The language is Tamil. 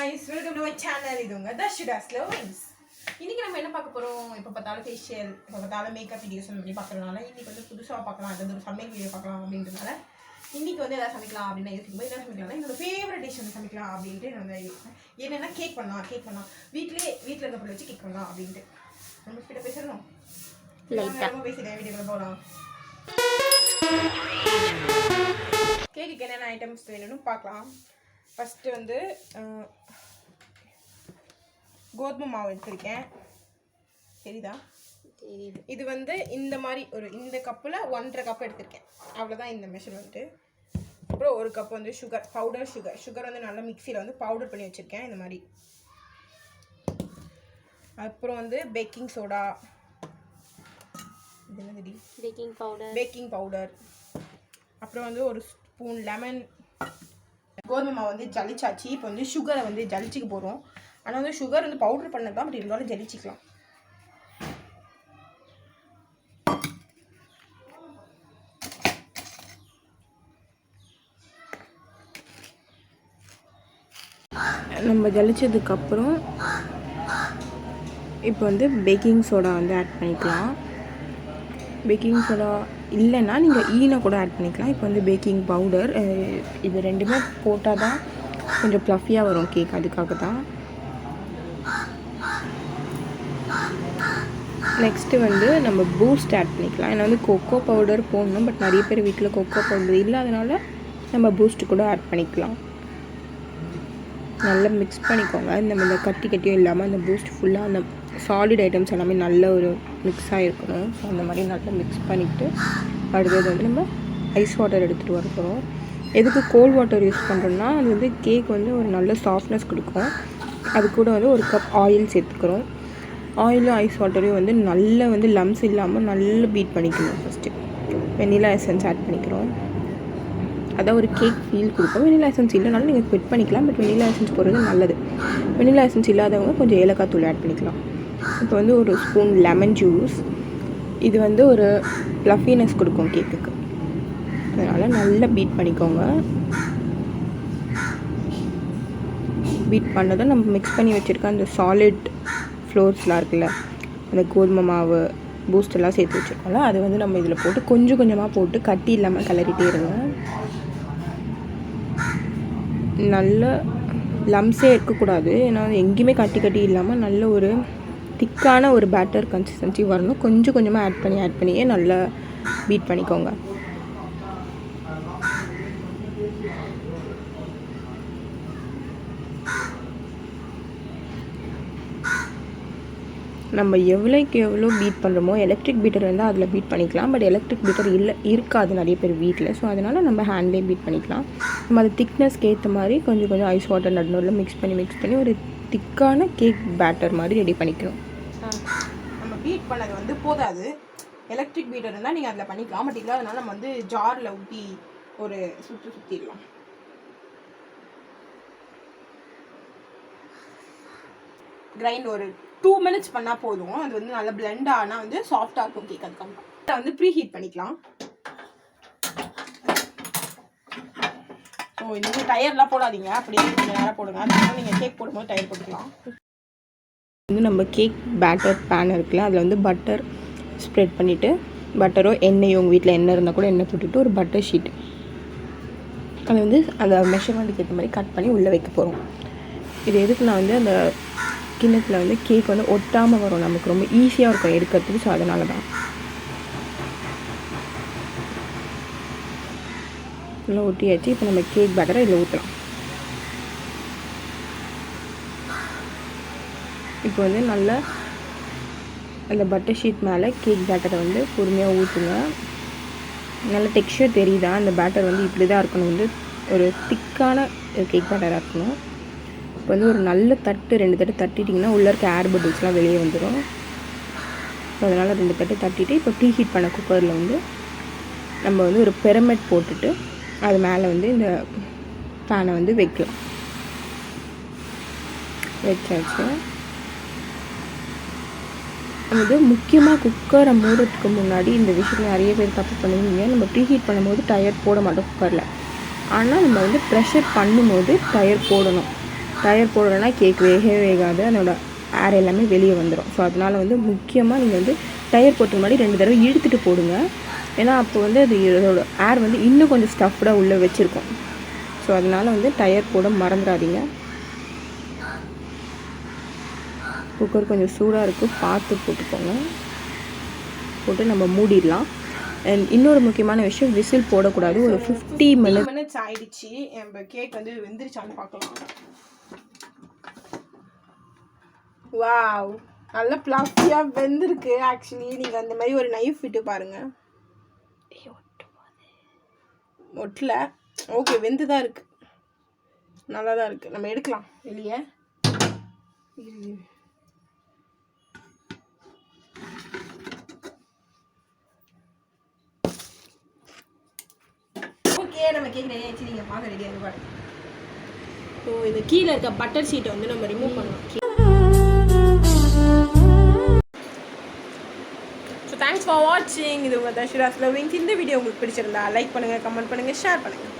guys, welcome to my channel. இது உங்க தர்ஷிதாஸ் லவ்ஸ். இன்னைக்கு நம்ம என்ன பார்க்க போறோம்? இப்ப பார்த்தாலும் ஃபேஷியல், இப்ப பார்த்தாலும் மேக்கப் வீடியோஸ் நம்ம பார்க்கறனால இன்னைக்கு வந்து புதுசா பார்க்கலாம், அது ஒரு சமையல் வீடியோ பார்க்கலாம் அப்படின்றனால இன்னைக்கு வந்து எதாவது சமைக்கலாம் அப்படின்னு யோசிக்கும்போது என்ன சமைக்கலாம், என்னோட ஃபேவரட் டிஷ் வந்து சமைக்கலாம் அப்படின்ட்டு நான் வந்து என்னன்னா கேக் பண்ணலாம் வீட்டில் இருக்க பொருள் வச்சு கேக் பண்ணலாம் அப்படின்ட்டு நம்ம கிட்ட பேசணும். ரொம்ப பேசிட்டேன், வீடியோக்குள்ள போகலாம். கேக்குக்கு என்னென்ன ஐட்டம்ஸ் வேணும்னு பார்க்கலாம். ஃபஸ்ட்டு வந்து கோதுமை மாவு எடுத்திருக்கேன், தெரியுதா? இது வந்து இந்த மாதிரி இந்த கப்பில் 1.5 கப் எடுத்திருக்கேன், அவ்வளோதான் இந்த மெஷர்மெண்ட்டு. அப்புறம் 1 கப் வந்து பவுடர் சுகர் வந்து நல்லா மிக்சியில் வந்து பவுடர் பண்ணி வச்சுருக்கேன் இந்த மாதிரி. அப்புறம் வந்து பேக்கிங் சோடா, இது என்னது, பேக்கிங் பவுடர். அப்புறம் வந்து 1 ஸ்பூன் லெமன். கோதுமை மாவு வந்து ஜலிச்சாச்சு. இப்போ வந்து சுகரை வந்து ஜலிச்சிக்க போகிறோம். ஆனால் வந்து சுகர் வந்து பவுடர் பண்ணது தான், பட் இருந்தாலும் ஜலிச்சிக்கலாம். நம்ம ஜலிச்சதுக்கப்புறம் இப்போ வந்து பேக்கிங் சோடா வந்து ஆட் பண்ணிக்கலாம். பேக்கிங் சோடா இல்லைன்னா நீங்கள் ஈனை கூட ஆட் பண்ணிக்கலாம். இப்போ வந்து பேக்கிங் பவுடர், இது ரெண்டுமே போட்டால் தான் கொஞ்சம் ப்ளஃபியாக வரும் கேக், அதுக்காக தான். நெக்ஸ்ட்டு வந்து நம்ம பூஸ்ட் ஆட் பண்ணிக்கலாம். ஏன்னா வந்து கொக்கோ பவுடர் போடணும், பட் நிறைய பேர் வீட்டில் கொக்கோ பவுடர் இல்லாதனால நம்ம பூஸ்ட்டு கூட ஆட் பண்ணிக்கலாம். நல்லா மிக்ஸ் பண்ணிக்கோங்க. இந்த கட்டியும் இல்லாமல் அந்த பூஸ்ட் ஃபுல்லாக அந்த சாலிட் ஐட்டம்ஸ் எல்லாமே நல்ல ஒரு மிக்ஸாக இருக்கணும். ஸோ அந்த மாதிரி நல்லா மிக்ஸ் பண்ணிவிட்டு அடுத்தது வந்து நம்ம ஐஸ் வாட்டர் எடுத்துகிட்டு வர போகிறோம். எதுக்கு கோல்ட் வாட்டர் யூஸ் பண்ணுறோன்னா அது வந்து கேக் வந்து ஒரு நல்ல சாஃப்ட்னஸ் கொடுக்கும். அது கூட வந்து 1 கப் ஆயில் சேர்த்துக்கிறோம். ஆயிலும் ஐஸ் வாட்டரையும் வந்து நல்லா வந்து லம்ஸ் இல்லாமல் நல்லா பீட் பண்ணிக்கணும். ஃபஸ்ட்டு வெனிலா எசன்ஸ் ஆட் பண்ணிக்கிறோம். அதான் ஒரு கேக் ஃபீல் கொடுக்கும். வெனிலா எசன்ஸ் இல்லைனாலும் நீங்கள் குவிட் பண்ணிக்கலாம், பட் வெனிலா எசன்ஸ் போடுறது நல்லது. வெனிலா எசன்ஸ் இல்லாதவங்க கொஞ்சம் ஏலக்காய் தூள் ஆட் பண்ணிக்கலாம். இப்போ வந்து 1 ஸ்பூன் லெமன் ஜூஸ். இது வந்து ஒரு ப்ளஃபினஸ் கொடுக்கும் கேக்குக்கு, அதனால் நல்லா பீட் பண்ணிக்கோங்க. பீட் பண்ணதை நம்ம மிக்ஸ் பண்ணி வச்சுருக்க அந்த சாலிட் ஃப்ளோர்ஸ்லாம் இருக்குல்ல, அந்த கோதுமை மாவு பூஸ்ட் எல்லாம் சேர்த்து வச்சுருக்கோம்ல, அது வந்து நம்ம இதில் போட்டு கொஞ்சம் கொஞ்சமாக போட்டு கட்டி இல்லாமல் கிளறிட்டே இருங்க. நல்ல லம்ஸே இருக்கக்கூடாது, ஏன்னா எங்கேயுமே கட்டி இல்லாமல் நல்ல ஒரு திக்கான ஒரு பேட்டர் கன்சிஸ்டன்சி வரணும். கொஞ்சம் கொஞ்சமாக ஆட் பண்ணியே நல்லா பீட் பண்ணிக்கோங்க. நம்ம எவ்வளோக்கு எவ்வளோ பீட் பண்ணுறோமோ, எலக்ட்ரிக் பீட்டர் இருந்தால் அதில் பீட் பண்ணிக்கலாம், பட் எலக்ட்ரிக் பீட்டர் இருக்காது நிறைய பேர் வீட்டில். ஸோ அதனால் நம்ம ஹேண்ட்லேயே பீட் பண்ணிக்கலாம். நம்ம அது திக்னஸ்க்கு ஏற்ற மாதிரி கொஞ்சம் ஐஸ் வாட்டர் நடுநூறில் மிக்ஸ் பண்ணி ஒரு திக்கான கேக் பேட்டர் மாதிரி ரெடி பண்ணிக்கணும். நம்ம பீட் பண்ணது வந்து போதாது, எலக்ட்ரிக் பீட்டர் இருந்தால் நீங்கள் அதில் பண்ணிக்கலாம், பட் இல்லாதனால நம்ம வந்து ஜாரில் ஊற்றி ஒரு சுற்றிடலாம். கிரைண்ட் ஒரு 2 மினிட்ஸ் பண்ணால் போதும். அது வந்து நல்லா பிளெண்ட் ஆனால் வந்து சாஃப்டாக இருக்கும் கேக். அதுக்கப்புறம் வந்து ப்ரீ ஹீட் பண்ணிக்கலாம். ஸோ இந்த டயர்லாம் போடாதீங்க, அப்படியே கொஞ்சம் நேரம் போடுங்க. அதுக்கப்புறம் நீங்கள் கேக் போடும்போது டயர் போட்டுக்கலாம். வந்து நம்ம கேக் பேட்டர் பேன் இருக்குல்ல, அதில் வந்து பட்டர் ஸ்ப்ரெட் பண்ணிவிட்டு, பட்டரோ எண்ணெயோ உங்கள் வீட்டில் எண்ணெய் இருந்தால் கூட எண்ணெய் போட்டுட்டு ஒரு பட்டர் ஷீட் அதை வந்து அந்த மெஷர்மெண்ட்டுக்கு ஏற்ற மாதிரி கட் பண்ணி உள்ளே வைக்க போகிறோம். இது எதுக்கு நான் வந்து அந்த கிண்ணத்தில் வந்து கேக் வந்து ஒட்டாமல் வரும், நமக்கு ரொம்ப ஈஸியாக இருக்கும் எடுக்கிறதுக்கு. ஸோ அதனால தான் நல்லா ஒட்டியாச்சு. இப்போ நம்ம கேக் பேட்டரை இதில் ஊற்றலாம். இப்போ வந்து நல்லா அந்த பட்டர் ஷீட் மேலே கேக் பேட்டரை வந்து பொறுமையாக ஊற்றுங்க. நல்ல டெக்ஸ்சர் தெரியுதா? அந்த பேட்டர் வந்து இப்படி தான் இருக்கணும், வந்து ஒரு திக்கான கேக் பேட்டராக இருக்கணும். இப்போ வந்து ஒரு நல்ல 2 தட்டு தட்டிட்டிங்கன்னா உள்ளே இருக்க ஏர் பபிள்ஸ்லாம் வெளியே வந்துடும். ஸோ அதனால் 2 தட்டு தட்டிட்டு இப்போ ப்ரீ ஹீட் பண்ண குக்கரில் வந்து நம்ம வந்து ஒரு பிரமிட் போட்டுட்டு அது மேலே வந்து இந்த பேனை வந்து வைக்கலாம். வச்சாச்சு. வந்து முக்கியமாக குக்கரை மூடுறதுக்கு முன்னாடி இந்த விஷயம் நிறைய பேர் தப்பு பண்ணுவீங்க. நம்ம ப்ரீ ஹீட் பண்ணும்போது டயர் போட மாட்டோம் குக்கரில், ஆனால் நம்ம வந்து ப்ரெஷர் பண்ணும்போது டயர் போடணும். டயர் போடலைன்னா கேக் வேகவே வேகாது, அதோட ஏர் எல்லாமே வெளியே வந்துடும். ஸோ அதனால் வந்து முக்கியமாக நீங்கள் வந்து டயர் போட்டு முன்னாடி 2 தடவை இழுத்துட்டு போடுங்க. ஏன்னா அப்போ வந்து அது இதோட ஏர் வந்து இன்னும் கொஞ்சம் ஸ்டஃப்டாக உள்ளே வச்சுருக்கோம். ஸோ அதனால் வந்து டயர் போட மறந்துடாதீங்க. குக்கர் கொஞ்சம் சூடாக இருக்குது, பார்த்து போட்டுக்கோங்க. போட்டு நம்ம மூடிடலாம். அண்ட் இன்னொரு முக்கியமான விஷயம், விசில் போடக்கூடாது. ஒரு 50 மினிட்ஸ் ஆயிடுச்சு. நம்ம கேக் வந்து வெந்துருச்சான்னு பார்க்கலாம். வாவ், நல்ல ப்ளஃபியாக வெந்திருக்கு. ஆக்சுவலி நீங்கள் அந்த மாதிரி ஒரு நைஃப் விட்டு பாருங்கள். ஒட்டல. ஓகே, வெந்து தான் இருக்குது, நல்லா தான் இருக்குது. நம்ம எடுக்கலாம் வெளியே. ஓகே, நம்ம கேக் ரெடி ஆயிடுச்சு. நீங்கள் பார்க்க ரெடியாக இருப்பாரு. ஸோ இது கீழே இருக்க பட்டர் ஷீட்டை வந்து நம்ம ரிமூவ் பண்ணலாம். ஸோ தேங்க்ஸ் ஃபார் வாட்சிங். இது உங்கள் தர்ஷிராஸ் லவ்விங்ஸ். இந்த வீடியோ உங்களுக்கு பிடிச்சிருந்தா லைக் பண்ணுங்கள், கமெண்ட் பண்ணுங்கள், ஷேர் பண்ணுங்கள்.